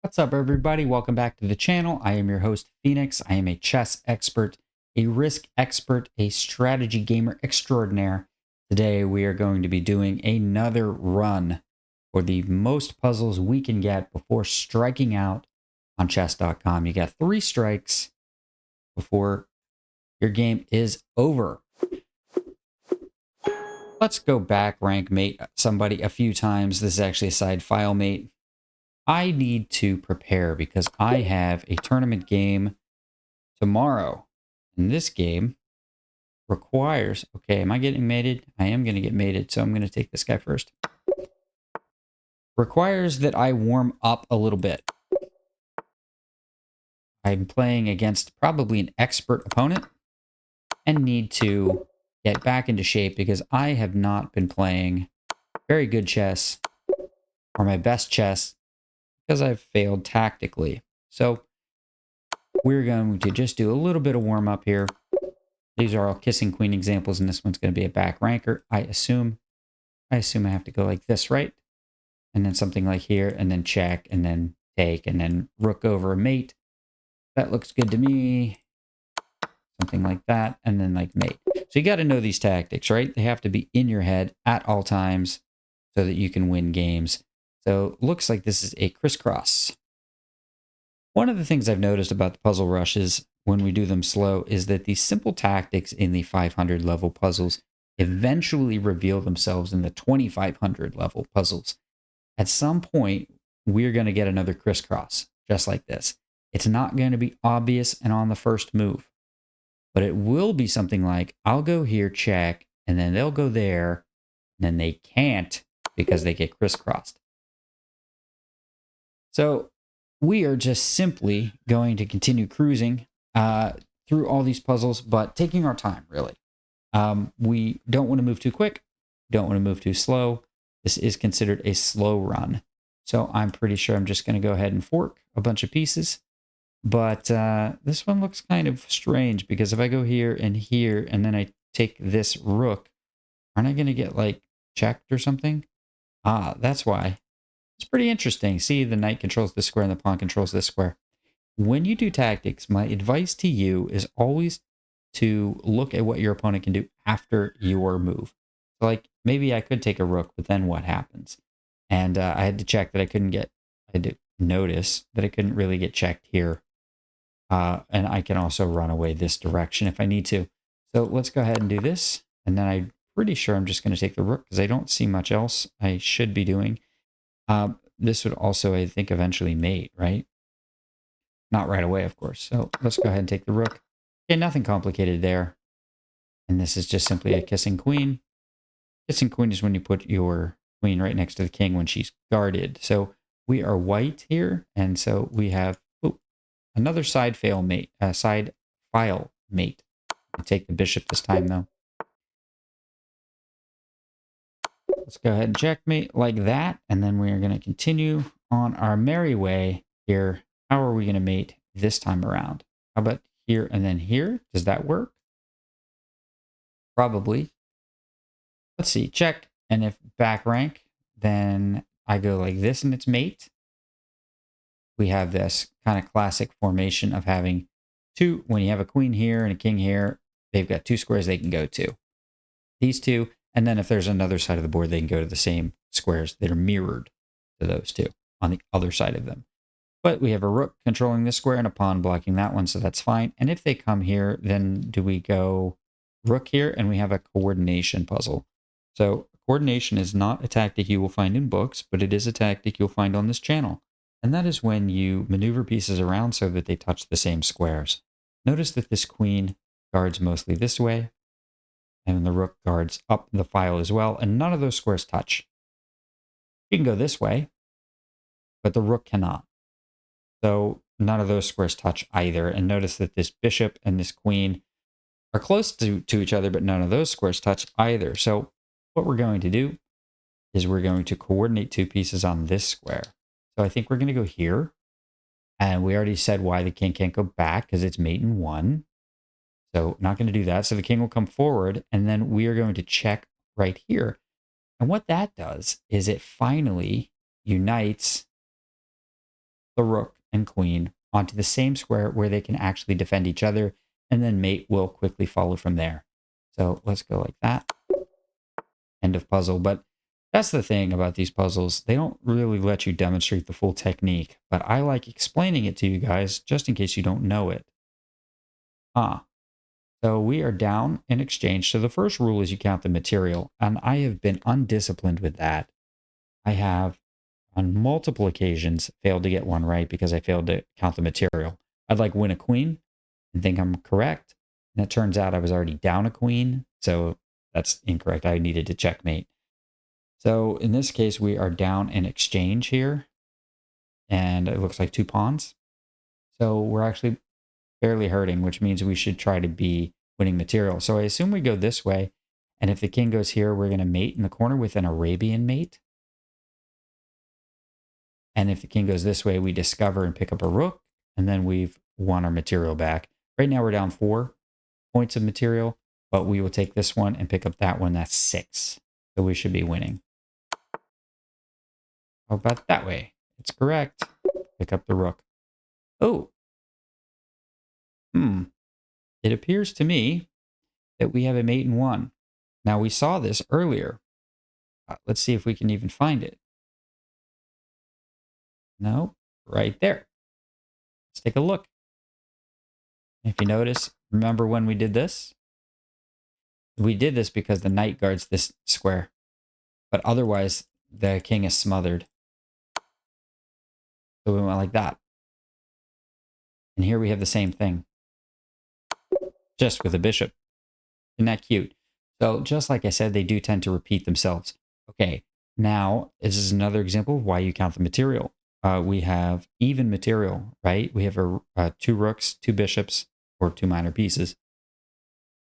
What's up, everybody? Welcome back to the channel. I am your host, Phoenix. I am a chess expert, a risk expert, a strategy gamer extraordinaire. Today, we are going to be doing another run for the most puzzles we can get before striking out on chess.com. You got 3 strikes before your game is over. Let's go back, rank mate somebody a few times. This is actually a side file mate. I need to prepare because I have a tournament game tomorrow. And this game requires, okay, am I getting mated? I am going to get mated, so I'm going to take this guy first. Requires that I warm up a little bit. I'm playing against probably an expert opponent and need to get back into shape because I have not been playing very good chess or my best chess because I've failed tactically. So we're going to just do a little bit of warm up here. These are all kissing queen examples, and this one's going to be a back ranker. I assume I have to go like this, right? And then something like here, and then check, and then take, and then rook over a mate. That looks good to me. Something like that, and then like mate. So you got to know these tactics, right? They have to be in your head at all times so that you can win games. So looks like this is a crisscross. One of the things I've noticed about the puzzle rushes when we do them slow is that these simple tactics in the 500 level puzzles eventually reveal themselves in the 2500 level puzzles. At some point, we're going to get another crisscross, just like this. It's not going to be obvious and on the first move, but it will be something like, I'll go here, check, and then they'll go there, and then they can't because they get crisscrossed. So we are just simply going to continue cruising through all these puzzles, but taking our time, really. We don't want to move too quick. Don't want to move too slow. This is considered a slow run. So I'm pretty sure I'm just going to go ahead and fork a bunch of pieces. But this one looks kind of strange because if I go here, and then I take this rook, aren't I going to get like checked or something? Ah, that's why. It's pretty interesting. See, the knight controls this square and the pawn controls this square. When you do tactics, my advice to you is always to look at what your opponent can do after your move. So like maybe I could take a rook, but then what happens? And I had to check that I had to notice that I couldn't really get checked here. And I can also run away this direction if I need to. So let's go ahead and do this. And then I'm pretty sure I'm just going to take the rook because I don't see much else I should be doing. This would also, I think, eventually mate, right? Not right away, of course. So let's go ahead and take the rook. Okay, nothing complicated there. And this is just simply a kissing queen. Kissing queen is when you put your queen right next to the king when she's guarded. So we are white here. And so we have another side file mate. I'll take the bishop this time, though. Let's go ahead and checkmate like that. And then we are going to continue on our merry way here. How are we going to mate this time around? How about here and then here? Does that work? Probably. Let's see. Check. And if back rank, then I go like this and it's mate. We have this kind of classic formation of having two. When you have a queen here and a king here, they've got 2 squares they can go to. These 2. And then if there's another side of the board, they can go to the same squares that are mirrored to those 2 on the other side of them. But we have a rook controlling this square and a pawn blocking that one, so that's fine. And if they come here, then do we go rook here? And we have a coordination puzzle. So coordination is not a tactic you will find in books, but it is a tactic you'll find on this channel. And that is when you maneuver pieces around so that they touch the same squares. Notice that this queen guards mostly this way, and the rook guards up the file as well, and none of those squares touch. You can go this way, but the rook cannot. So none of those squares touch either. And notice that this bishop and this queen are close to each other, but none of those squares touch either. So what we're going to do is we're going to coordinate 2 pieces on this square. So I think we're going to go here. And we already said why the king can't go back because it's mate in 1. So not going to do that. So the king will come forward, and then we are going to check right here. And what that does is it finally unites the rook and queen onto the same square where they can actually defend each other, and then mate will quickly follow from there. So let's go like that. End of puzzle. But that's the thing about these puzzles. They don't really let you demonstrate the full technique, but I like explaining it to you guys just in case you don't know it. So we are down in exchange. So the first rule is you count the material, and I have been undisciplined with that. I have on multiple occasions failed to get one right because I failed to count the material. I'd like win a queen and think I'm correct. And it turns out I was already down a queen. So that's incorrect. I needed to checkmate. So in this case, we are down in exchange here. And it looks like 2 pawns. So we're actually fairly hurting, which means we should try to be winning material. So I assume we go this way. And if the king goes here, we're going to mate in the corner with an Arabian mate. And if the king goes this way, we discover and pick up a rook. And then we've won our material back. Right now we're down 4 points of material, but we will take this one and pick up that one. That's 6. So we should be winning. How about that way? It's correct. Pick up the rook. Oh. It appears to me that we have a mate in 1. Now we saw this earlier. Let's see if we can even find it. No, right there. Let's take a look. If you notice, remember when we did this? We did this because the knight guards this square, but otherwise the king is smothered. So we went like that. And here we have the same thing, just with a bishop. Isn't that cute? So just like I said, they do tend to repeat themselves. Okay, now this is another example of why you count the material. We have even material, right? We have 2 rooks, 2 bishops, or 2 minor pieces,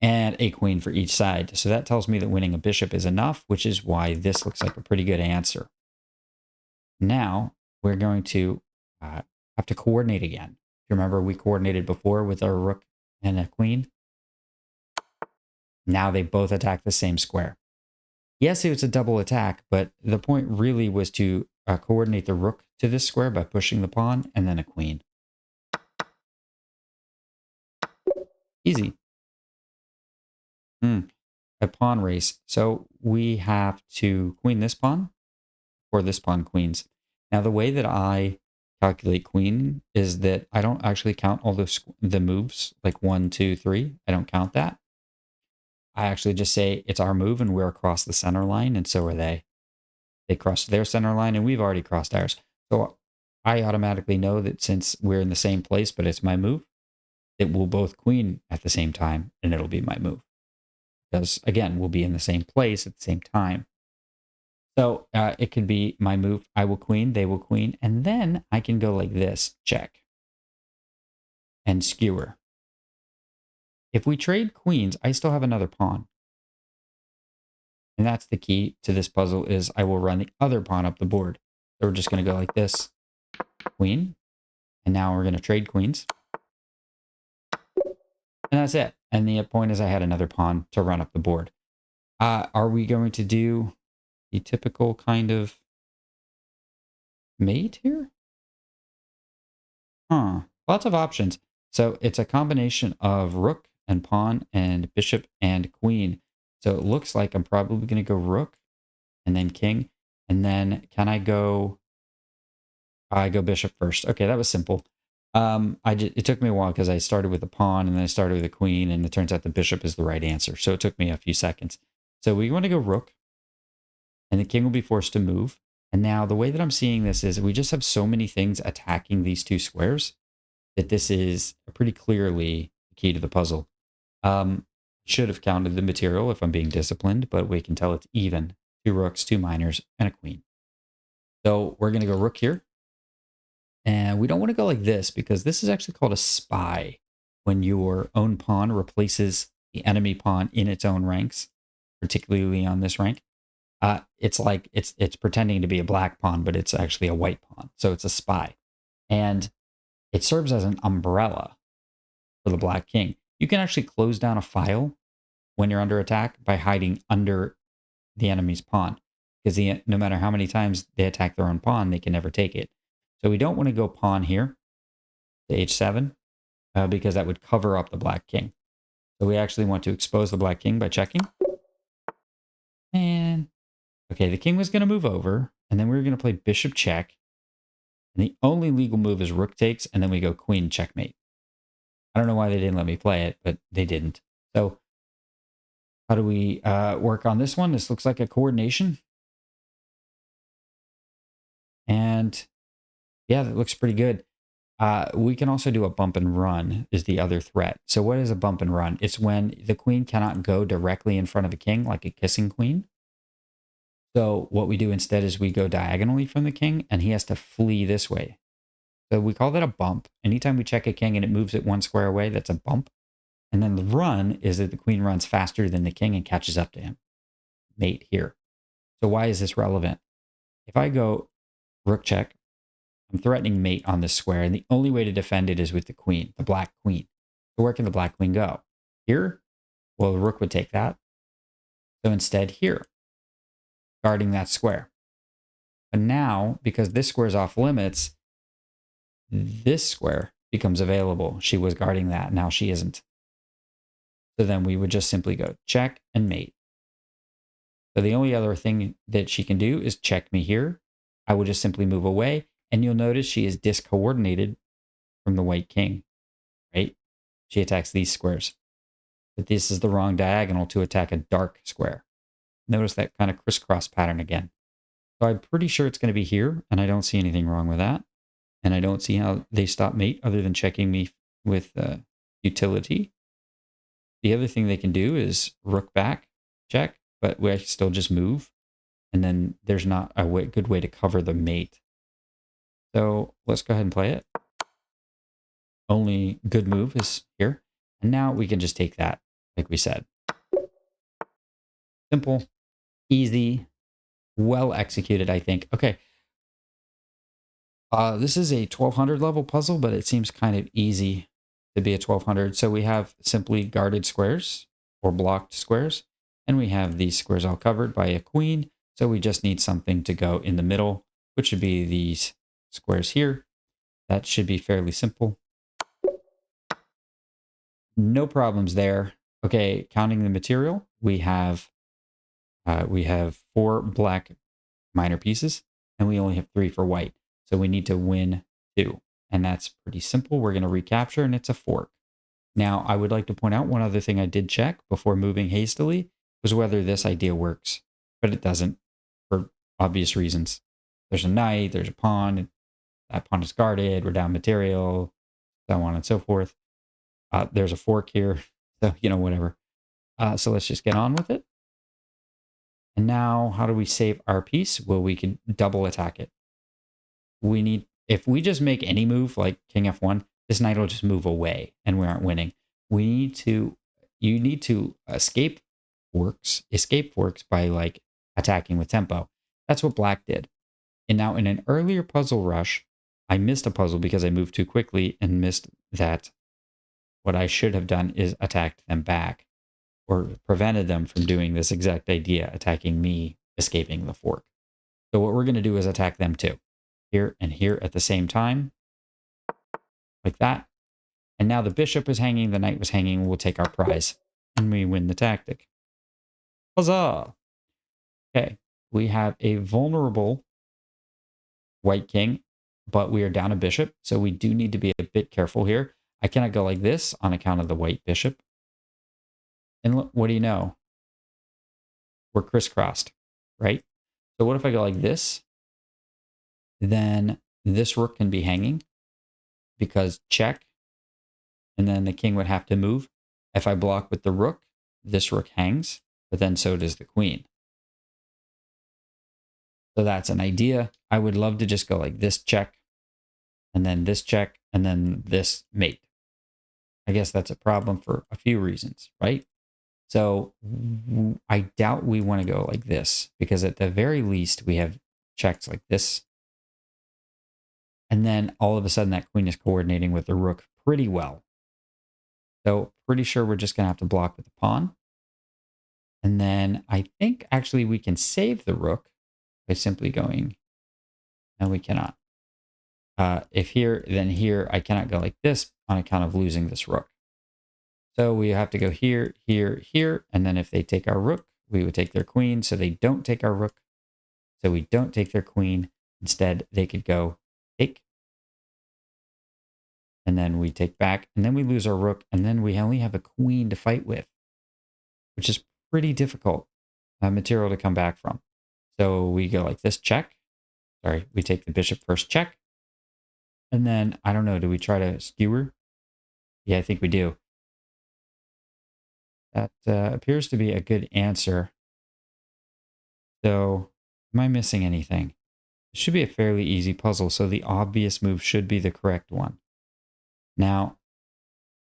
and a queen for each side. So that tells me that winning a bishop is enough, which is why this looks like a pretty good answer. Now we're going to have to coordinate again. You remember we coordinated before with our rook and a queen? Now they both attack the same square. Yes, it was a double attack, but the point really was to coordinate the rook to this square by pushing the pawn and then a queen. Easy. A pawn race. So we have to queen this pawn, or this pawn queens. Now the way that I calculate queen is that I don't actually count all the moves, like 1, 2, 3. I don't count that. I actually just say it's our move and we're across the center line, and so are they. They crossed their center line and we've already crossed ours. So I automatically know that since we're in the same place, but it's my move, it will both queen at the same time and it'll be my move. Because again, we'll be in the same place at the same time. So it could be my move. I will queen, they will queen, and then I can go like this, check, and skewer. If we trade queens, I still have another pawn. And that's the key to this puzzle is I will run the other pawn up the board. So we're just going to go like this, queen, and now we're going to trade queens. And that's it. And the point is I had another pawn to run up the board. Are we going to do the typical kind of mate here? Lots of options. So it's a combination of rook and pawn and bishop and queen. So it looks like I'm probably going to go rook and then king. And then can I go bishop first? Okay, that was simple. It took me a while because I started with a pawn and then I started with a queen, and it turns out the bishop is the right answer. So it took me a few seconds. So we want to go rook, and the king will be forced to move. And now the way that I'm seeing this is we just have so many things attacking these 2 squares that this is pretty clearly the key to the puzzle. Should have counted the material if I'm being disciplined, but we can tell it's even. 2 rooks, 2 minors, and a queen. So we're going to go rook here. And we don't want to go like this because this is actually called a spy, when your own pawn replaces the enemy pawn in its own ranks, particularly on this rank. It's like it's pretending to be a black pawn, but it's actually a white pawn. So it's a spy. And it serves as an umbrella for the black king. You can actually close down a file when you're under attack by hiding under the enemy's pawn. Because no matter how many times they attack their own pawn, they can never take it. So we don't want to go pawn here to h7 because that would cover up the black king. So we actually want to expose the black king by checking. And okay, the king was going to move over, and then we were going to play bishop check. And the only legal move is rook takes, and then we go queen checkmate. I don't know why they didn't let me play it, but they didn't. So how do we work on this one? This looks like a coordination. And yeah, that looks pretty good. We can also do a bump and run is the other threat. So what is a bump and run? It's when the queen cannot go directly in front of the king like a kissing queen. So what we do instead is we go diagonally from the king and he has to flee this way. So we call that a bump. Anytime we check a king and it moves it one square away, that's a bump. And then the run is that the queen runs faster than the king and catches up to him. Mate here. So why is this relevant? If I go rook check, I'm threatening mate on this square, and the only way to defend it is with the queen, the black queen. So where can the black queen go? Here? Well, the rook would take that. So instead here, guarding that square. But now, because this square is off limits, this square becomes available. She was guarding that. Now she isn't. So then we would just simply go check and mate. So the only other thing that she can do is check me here. I would just simply move away. And you'll notice she is discoordinated from the white king, right? She attacks these squares. But this is the wrong diagonal to attack a dark square. Notice that kind of crisscross pattern again. So I'm pretty sure it's going to be here, and I don't see anything wrong with that. And I don't see how they stop mate other than checking me with utility. The other thing they can do is rook back, check, but we still just move. And then there's not a good way to cover the mate. So let's go ahead and play it. Only good move is here. And now we can just take that, like we said. Simple, easy, well executed, I think. Okay. This is a 1200 level puzzle, but it seems kind of easy to be a 1200. So we have simply guarded squares or blocked squares. And we have these squares all covered by a queen. So we just need something to go in the middle, which would be these squares here. That should be fairly simple. No problems there. Okay, counting the material, we have 4 black minor pieces, and we only have 3 for white. So we need to win 2, and that's pretty simple. We're going to recapture, and it's a fork. Now, I would like to point out one other thing I did check before moving hastily was whether this idea works, but it doesn't for obvious reasons. There's a knight, there's a pawn, that pawn is guarded, we're down material, so on and so forth. There's a fork here, so, whatever. So let's just get on with it. And now, how do we save our piece? Well, we can double attack it. If we just make any move like King F1, this knight will just move away and we aren't winning. You need to escape forks by like attacking with tempo. That's what black did. And now in an earlier puzzle rush, I missed a puzzle because I moved too quickly and missed that. What I should have done is attacked them back or prevented them from doing this exact idea, attacking me, escaping the fork. So what we're going to do is attack them too. Here and here at the same time, like that. And now the bishop is hanging, the knight was hanging, we'll take our prize, and we win the tactic. Huzzah! Okay, we have a vulnerable white king, but we are down a bishop, so we do need to be a bit careful here. I cannot go like this on account of the white bishop. And look, what do you know? We're crisscrossed, right? So what if I go like this? Then this rook can be hanging because check, and then the king would have to move. If I block with the rook, this rook hangs, but then so does the queen. So that's an idea. I would love to just go like this check, and then this check, and then this mate. I guess that's a problem for a few reasons, right? So I doubt we want to go like this, because at the very least, we have checks like this. And then all of a sudden, that queen is coordinating with the rook pretty well. So pretty sure we're just going to have to block with the pawn. And then I think actually we can save the rook by simply going, no, we cannot. if here, then here, I cannot go like this on account of losing this rook. So we have to go here, here, here. And then if they take our rook, we would take their queen. So they don't take our rook. So we don't take their queen. Instead, they could go take. And then we take back. And then we lose our rook. And then we only have a queen to fight with, which is pretty difficult material to come back from. So we go like this, check. Sorry, we take the bishop first, check. And then, I don't know, do we try to skewer? Yeah, I think we do. That appears to be a good answer. So, am I missing anything? It should be a fairly easy puzzle, so the obvious move should be the correct one. Now,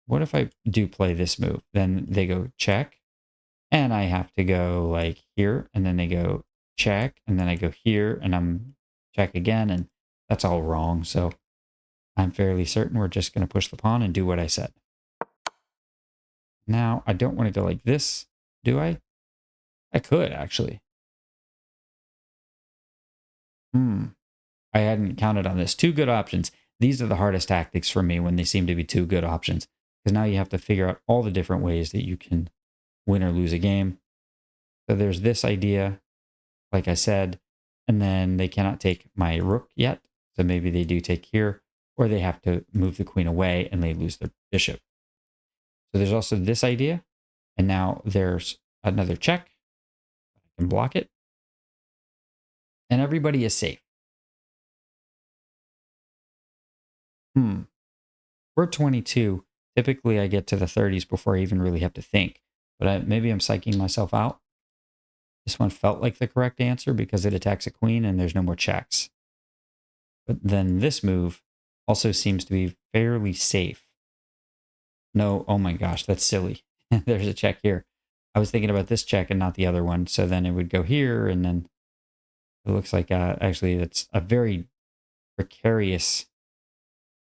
what if I do play this move? Then they go check, and I have to go like here, and then they go check, and then I go here, and I'm check again, and that's all wrong. So I'm fairly certain we're just going to push the pawn and do what I said. Now, I don't want to go like this, do I? I could, actually. I hadn't counted on this. Two good options. These are the hardest tactics for me when they seem to be two good options. Because now you have to figure out all the different ways that you can win or lose a game. So there's this idea, like I said, and then they cannot take my rook yet. So maybe they do take here, or they have to move the queen away and they lose their bishop. So there's also this idea. And now there's another check. I can block it. And everybody is safe. We're 22. Typically, I get to the 30s before I even really have to think. But maybe I'm psyching myself out. This one felt like the correct answer because it attacks a queen and there's no more checks. But then this move also seems to be fairly safe. No, oh my gosh, that's silly. There's a check here. I was thinking about this check and not the other one. So then it would go here, and then it looks like actually that's a very precarious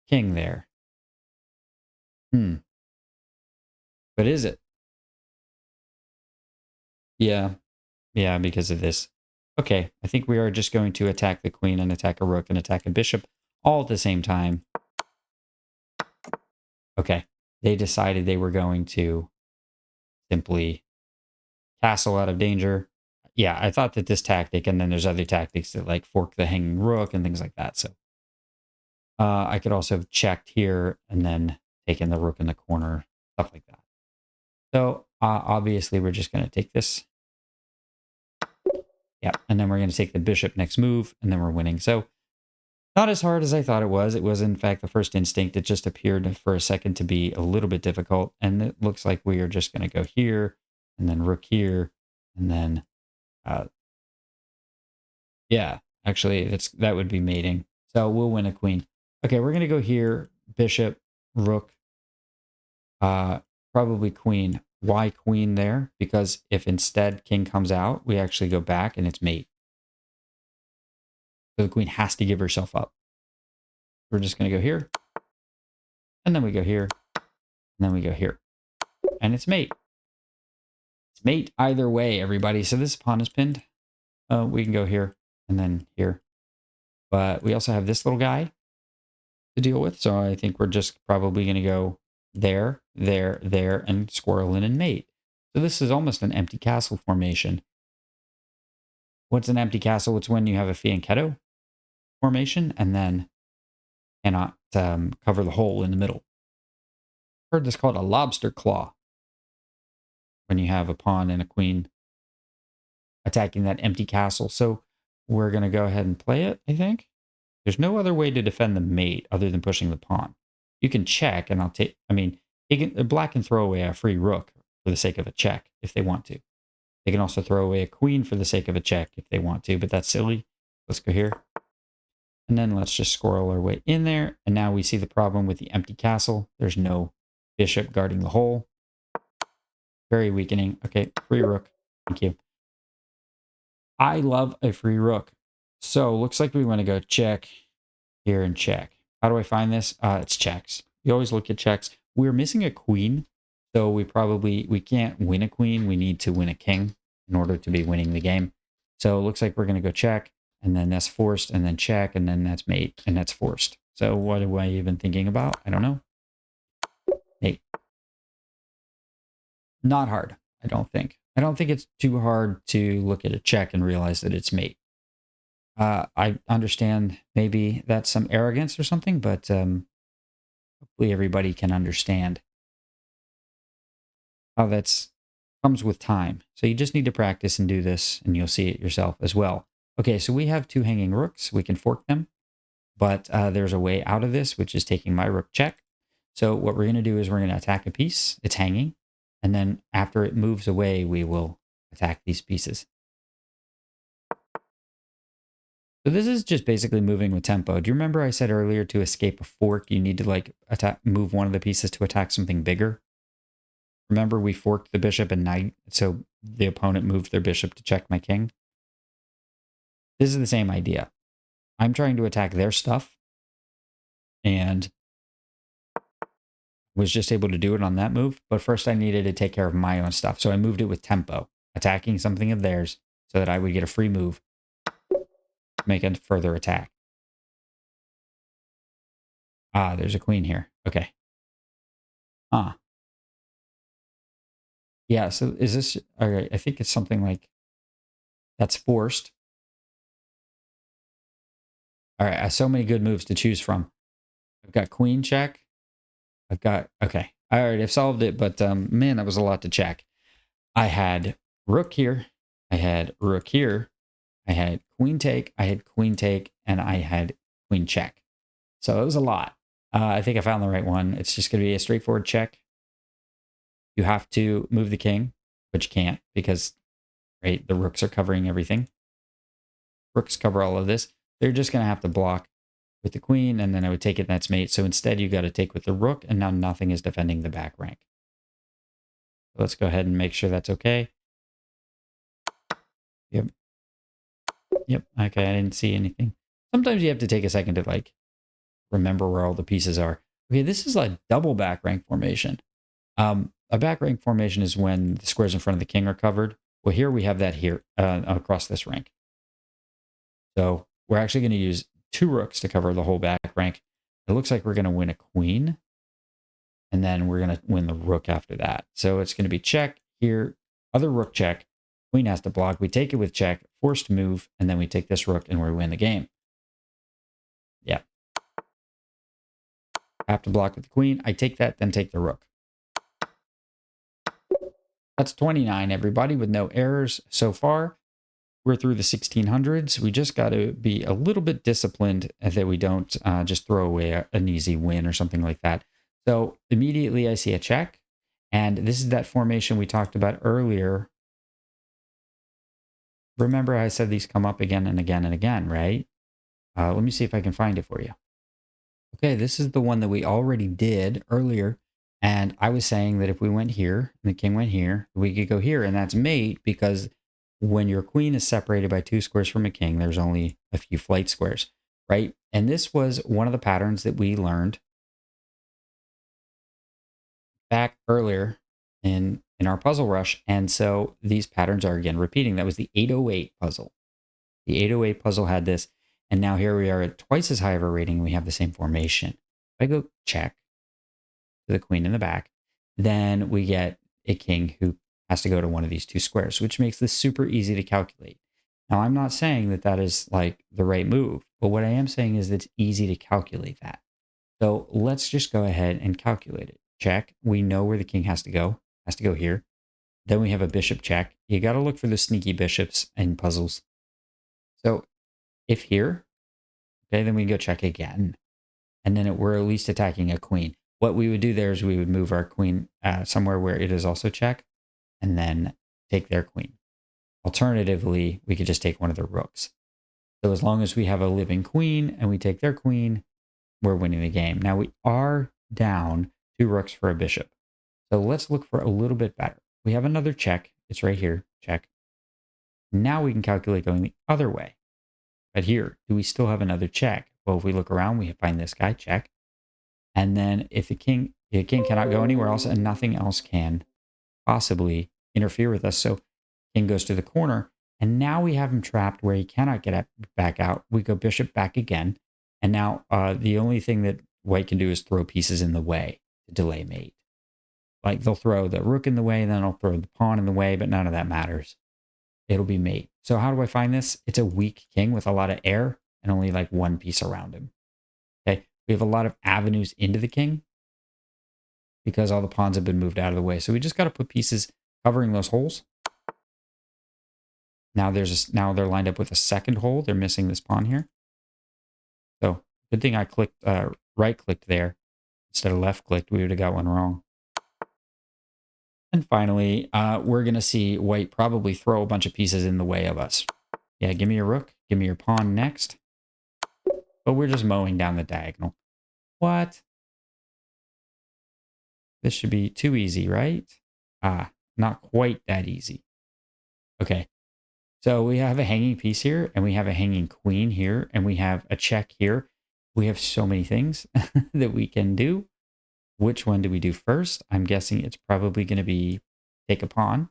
king there. But is it? Yeah. Yeah, because of this. Okay, I think we are just going to attack the queen and attack a rook and attack a bishop all at the same time. Okay, they decided they were going to simply castle out of danger. Yeah, I thought that this tactic, and then there's other tactics that like fork the hanging rook and things like that. So I could also have checked here and then taken the rook in the corner, stuff like that. So obviously we're just going to take this. Yeah, and then we're going to take the bishop next move, and then we're winning. So not as hard as I thought it was. It was, in fact, the first instinct. It just appeared for a second to be a little bit difficult. And it looks like we are just going to go here, and then rook here, and then, yeah, actually, that would be mating. So we'll win a queen. Okay, we're going to go here, bishop, rook, probably queen. Why queen there? Because if instead king comes out, we actually go back and it's mate. So the queen has to give herself up. We're just going to go here. And then we go here. And then we go here. And it's mate. It's mate either way, everybody. So this pawn is pinned. We can go here and then here. But we also have this little guy to deal with. So I think we're just probably going to go there, there, there, and squirrel in and mate. So this is almost an empty castle formation. What's an empty castle? It's when you have a fianchetto formation and then cannot cover the hole in the middle. I've heard this called a lobster claw. When you have a pawn and a queen attacking that empty castle. So we're going to go ahead and play it, I think. There's no other way to defend the mate other than pushing the pawn. You can check, and I'll take, I mean, black can throw away a free rook for the sake of a check if they want to. They can also throw away a queen for the sake of a check if they want to, but that's silly. Let's go here. And then let's just squirrel our way in there. And now we see the problem with the empty castle. There's no bishop guarding the hole. Very weakening. Okay, free rook. Thank you. I love a free rook. So looks like we want to go check here and check. How do I find this? It's checks. You always look at checks. We're missing a queen. So we can't win a queen. We need to win a king in order to be winning the game. So it looks like we're going to go check. and then that's forced, and then check, and then that's mate, and that's forced. So what am I even thinking about? I don't know. Mate. Not hard, I don't think. I don't think it's too hard to look at a check and realize that it's mate. I understand maybe that's some arrogance or something, but hopefully everybody can understand how that's comes with time. So you just need to practice and do this, and you'll see it yourself as well. Okay, so we have 2 hanging rooks. We can fork them, but there's a way out of this, which is taking my rook check. So what we're going to do is we're going to attack a piece. It's hanging. And then after it moves away, we will attack these pieces. So this is just basically moving with tempo. Do you remember I said earlier to escape a fork, you need to like move one of the pieces to attack something bigger? Remember we forked the bishop and knight, so the opponent moved their bishop to check my king? This is the same idea. I'm trying to attack their stuff and was just able to do it on that move. But first I needed to take care of my own stuff. So I moved it with tempo, attacking something of theirs so that I would get a free move, make a further attack. Ah, there's a queen here. Okay. Ah. Yeah, so is this... All right, I think it's something like... That's forced. All right, I have so many good moves to choose from. I've got queen check. I've got... Okay. I already have solved it, but man, that was a lot to check. I had rook here. I had rook here. I had queen take. I had queen take. And I had queen check. So it was a lot. I think I found the right one. It's just going to be a straightforward check. You have to move the king, but you can't because, right, the rooks are covering everything. Rooks cover all of this. They're just going to have to block with the queen, and then I would take it, and that's mate. So instead, you got to take with the rook, and now nothing is defending the back rank. So let's go ahead and make sure that's okay. Yep. Yep. Okay, I didn't see anything. Sometimes you have to take a second to, like, remember where all the pieces are. Okay, this is like double back rank formation. A back rank formation is when the squares in front of the king are covered. Well, here we have that here across this rank. So we're actually going to use 2 rooks to cover the whole back rank. It looks like we're going to win a queen, and then we're going to win the rook after that. So it's going to be check here, other rook check, queen has to block. We take it with check, forced move, and then we take this rook and we win the game. Yeah. I have to block with the queen. I take that, then take the rook. That's 29, everybody, with no errors so far. We're through the 1600s. We just got to be a little bit disciplined that we don't just throw away an easy win or something like that. So immediately I see a check. And this is that formation we talked about earlier. Remember I said these come up again and again and again, right? Let me see if I can find it for you. Okay, this is the one that we already did earlier. And I was saying that if we went here and the king went here, we could go here, and that's mate because when your queen is separated by 2 squares from a king, there's only a few flight squares, right? And this was one of the patterns that we learned back earlier in our puzzle rush. And so these patterns are again repeating. That was the 808 puzzle. The 808 puzzle had this. And now here we are at twice as high of a rating. We have the same formation. If I go check to the queen in the back, then we get a king who has to go to one of these 2 squares, which makes this super easy to calculate. Now, I'm not saying that that is like the right move, but what I am saying is it's easy to calculate that. So let's just go ahead and calculate it. Check. We know where the king has to go here. Then we have a bishop check. You got to look for the sneaky bishops in puzzles. So if here, okay, then we go check again. And then we're at least attacking a queen. What we would do there is we would move our queen somewhere where it is also check and then take their queen. Alternatively, we could just take one of their rooks. So as long as we have a living queen and we take their queen, we're winning the game. Now we are down 2 rooks for a bishop. So let's look for a little bit better. We have another check. It's right here, check. Now we can calculate going the other way. But here, do we still have another check? Well, if we look around, we find this guy, check. And then if the king cannot go anywhere else and nothing else can possibly interfere with us. So king goes to the corner And now we have him trapped where he cannot get back out. We go bishop back again. And now the only thing that white can do is throw pieces in the way to delay mate. Like they'll throw the rook in the way, and then I'll throw the pawn in the way, but none of that matters. It'll be mate. So how do I find this? It's a weak king with a lot of air and only like one piece around him. Okay. We have a lot of avenues into the king because all the pawns have been moved out of the way. So we just got to put pieces covering those holes. Now now they're lined up with a second hole. They're missing this pawn here. So good thing I clicked right clicked there instead of left clicked. We would have got one wrong. And finally, we're going to see white probably throw a bunch of pieces in the way of us. Yeah, give me your rook. Give me your pawn next. But we're just mowing down the diagonal. What? This should be too easy, right? Not quite that easy. Okay. So we have a hanging piece here, and we have a hanging queen here, and we have a check here. We have so many things that we can do. Which one do we do first? I'm guessing it's probably going to be take a pawn.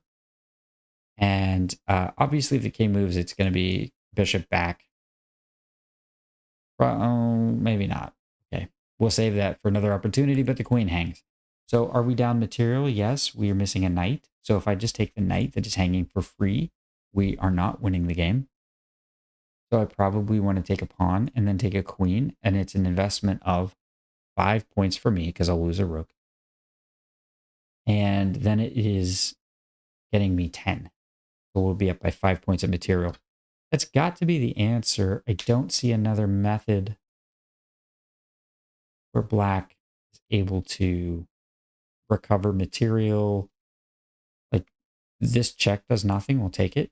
And obviously, if the king moves, it's going to be bishop back. Maybe not. Okay. We'll save that for another opportunity, but the queen hangs. So are we down material? Yes, we are missing a knight. So if I just take the knight that is hanging for free, we are not winning the game. So I probably want to take a pawn and then take a queen. And it's an investment of 5 points for me because I'll lose a rook. And then it is getting me 10. So we'll be up by 5 points of material. That's got to be the answer. I don't see another method where black is able to recover material. Like this check does nothing. We'll take it.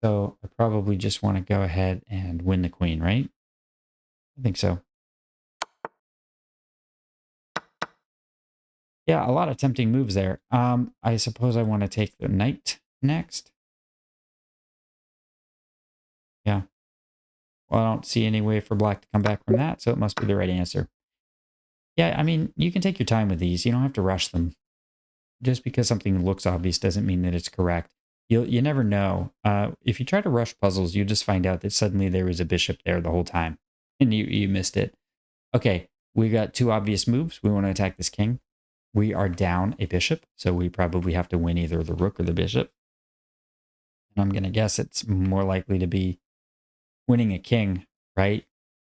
So I probably just want to go ahead and win the queen, right? I think so. Yeah, a lot of tempting moves there. I suppose I want to take the knight next. Yeah. Well, I don't see any way for black to come back from that, so it must be the right answer. Yeah, I mean, you can take your time with these. You don't have to rush them. Just because something looks obvious doesn't mean that it's correct. You never know. If you try to rush puzzles, you just find out that suddenly there was a bishop there the whole time, and you missed it. Okay, we got two obvious moves. We want to attack this king. We are down a bishop, so we probably have to win either the rook or the bishop. And I'm going to guess it's more likely to be winning a king, right?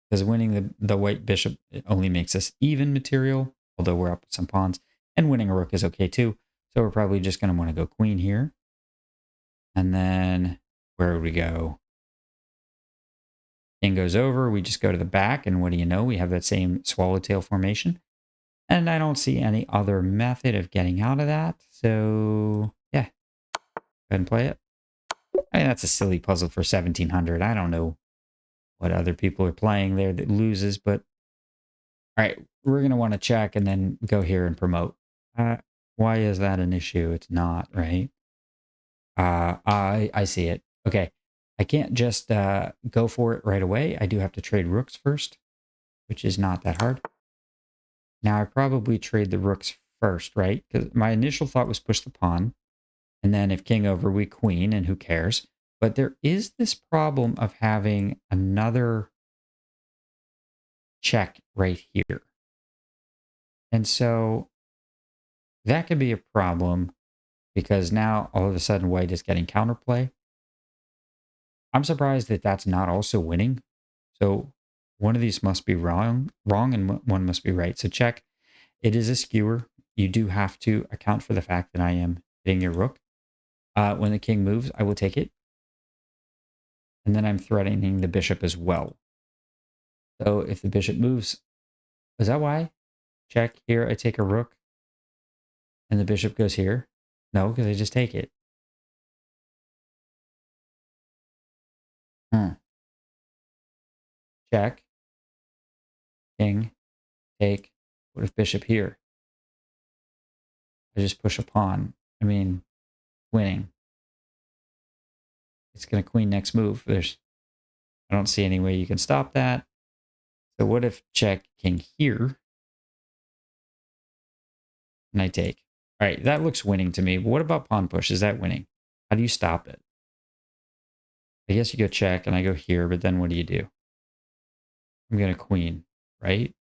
Because winning the white bishop only makes us even material, although we're up with some pawns. And winning a rook is okay too. So we're probably just going to want to go queen here. And then where would we go? King goes over. We just go to the back. And what do you know? We have that same swallowtail formation. And I don't see any other method of getting out of that. So yeah, go ahead and play it. I mean, that's a silly puzzle for 1700. I don't know what other people are playing there that loses, but all right, we're going to want to check and then go here and promote. Why is that an issue? It's not, right? I see it. Okay. I can't just go for it right away. I do have to trade rooks first, which is not that hard. Now I probably trade the rooks first, right? Because my initial thought was push the pawn. And then if king over, we queen, and who cares? But there is this problem of having another check right here. And so that could be a problem because now all of a sudden white is getting counterplay. I'm surprised that that's not also winning. So one of these must be wrong, and one must be right. So check. It is a skewer. You do have to account for the fact that I am hitting your rook. When the king moves, I will take it. And then I'm threatening the bishop as well. So if the bishop moves, is that why? Check here, I take a rook. And the bishop goes here. No, because I just take it. Check. King. Take. What if bishop here? I just push a pawn. I mean, winning. It's going to queen next move. I don't see any way you can stop that. So what if check king here? And I take. All right, that looks winning to me. But what about pawn push? Is that winning? How do you stop it? I guess you go check and I go here, but then what do you do? I'm going to queen, right?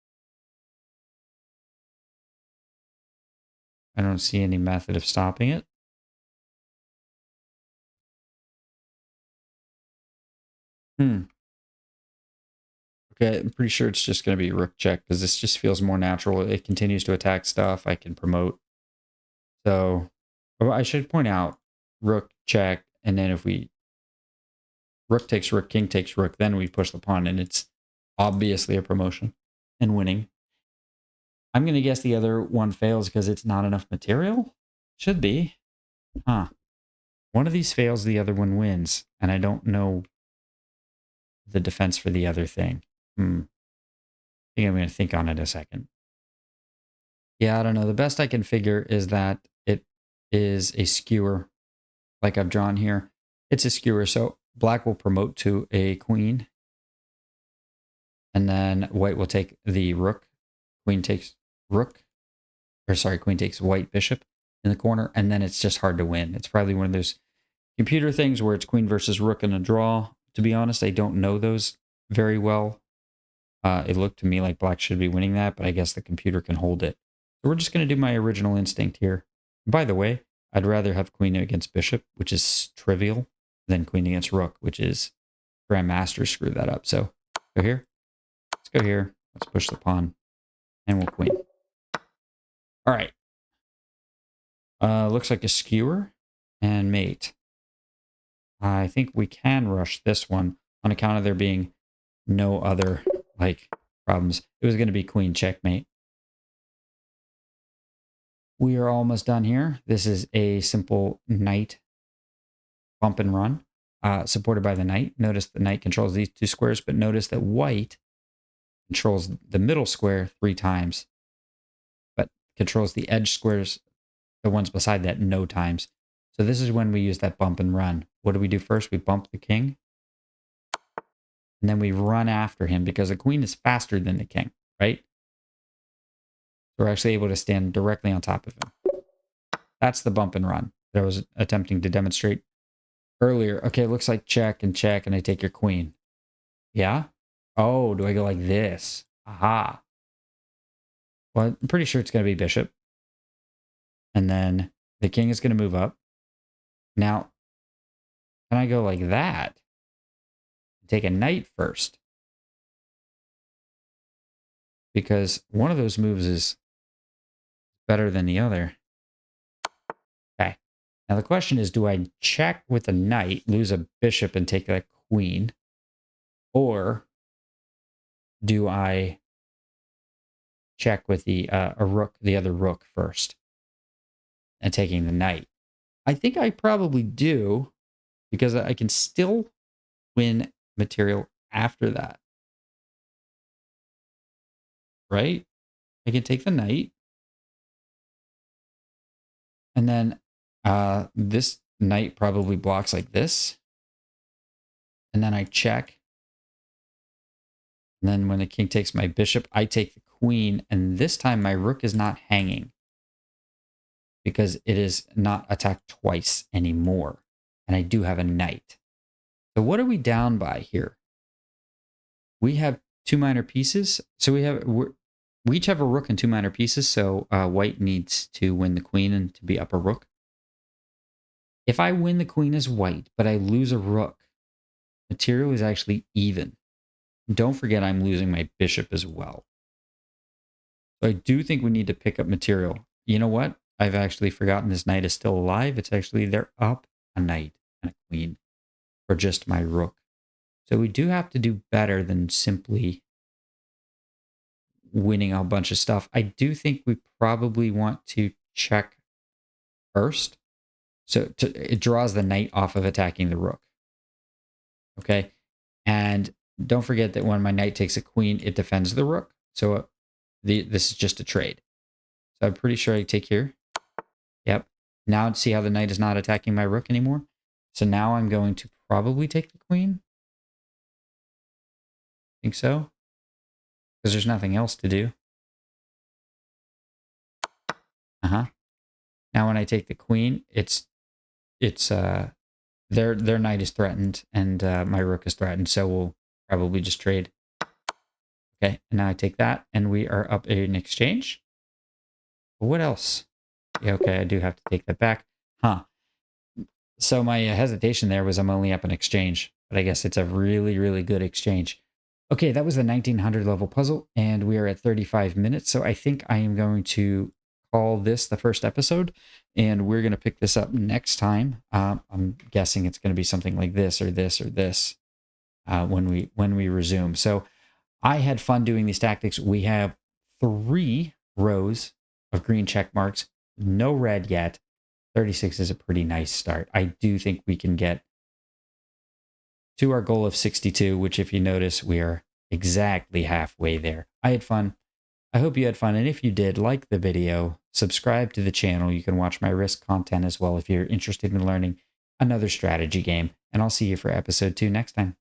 I don't see any method of stopping it. Okay, I'm pretty sure it's just going to be rook check because this just feels more natural. It continues to attack stuff I can promote. So I should point out rook check, and then if we rook takes rook, king takes rook, then we push the pawn, and it's obviously a promotion and winning. I'm going to guess the other one fails because it's not enough material. Should be. Huh. One of these fails, the other one wins, and I don't know the defense for the other thing. I think I'm going to think on it a second. Yeah, I don't know. The best I can figure is that it is a skewer, like I've drawn here. It's a skewer, so black will promote to a queen, and then white will take the rook. Queen takes rook, or sorry, queen takes white bishop in the corner, and then it's just hard to win. It's probably one of those computer things where it's queen versus rook in a draw. To be honest, I don't know those very well. It looked to me like black should be winning that, but I guess the computer can hold it. So we're just going to do my original instinct here. By the way, I'd rather have queen against bishop, which is trivial, than queen against rook, which is grandmaster screw that up. So go here. Let's go here. Let's push the pawn, and we'll queen. All right. Looks like a skewer and mate. I think we can rush this one on account of there being no other problems. It was going to be queen checkmate. We are almost done here. This is a simple knight bump and run, supported by the knight. Notice the knight controls these two squares, but notice that white controls the middle square 3 times, but controls the edge squares, the ones beside that, no times. So this is when we use that bump and run. What do we do first? We bump the king, and then we run after him because the queen is faster than the king, right? So we're actually able to stand directly on top of him. That's the bump and run that I was attempting to demonstrate earlier. Okay, it looks like check, and I take your queen. Yeah? Oh, do I go like this? Aha. Well, I'm pretty sure it's going to be bishop. And then the king is going to move up. Now, can I go like that? Take a knight first. Because one of those moves is better than the other. Okay. Now the question is, do I check with a knight, lose a bishop, and take a queen? Or do I check with the a rook, the other rook first, and taking the knight? I think I probably do, because I can still win material after that, right? I can take the knight, and then this knight probably blocks like this, and then I check. And then when the king takes my bishop, I take the queen, and this time my rook is not hanging because it is not attacked twice anymore. And I do have a knight. So what are we down by here? We have 2 minor pieces. So we each have a rook and 2 minor pieces. So white needs to win the queen and to be up a rook. If I win the queen as white, but I lose a rook, material is actually even. Don't forget I'm losing my bishop as well. So I do think we need to pick up material. You know what? I've actually forgotten this knight is still alive. It's actually, they're up a knight and a queen for just my rook. So we do have to do better than simply winning a bunch of stuff. I do think we probably want to check first. So it draws the knight off of attacking the rook. Okay. And don't forget that when my knight takes a queen, it defends the rook. So this is just a trade. So I'm pretty sure I take here. Yep. Now see how the knight is not attacking my rook anymore? So now I'm going to probably take the queen. Think so? Because there's nothing else to do. Uh-huh. Now when I take the queen, it's their knight is threatened and my rook is threatened, so we'll probably just trade. Okay, and now I take that, and we are up in exchange. What else? Yeah, okay, I do have to take that back. Huh. So my hesitation there was I'm only up in exchange, but I guess it's a really, really good exchange. Okay, that was the 1900 level puzzle, and we are at 35 minutes. So I think I am going to call this the first episode, and we're going to pick this up next time. I'm guessing it's going to be something like this or this or this when we resume. So I had fun doing these tactics. We have 3 rows of green check marks, no red yet. 36 is a pretty nice start. I do think we can get to our goal of 62, which if you notice, we are exactly halfway there. I had fun. I hope you had fun. And if you did, like the video, subscribe to the channel. You can watch my Risk content as well if you're interested in learning another strategy game. And I'll see you for episode 2 next time.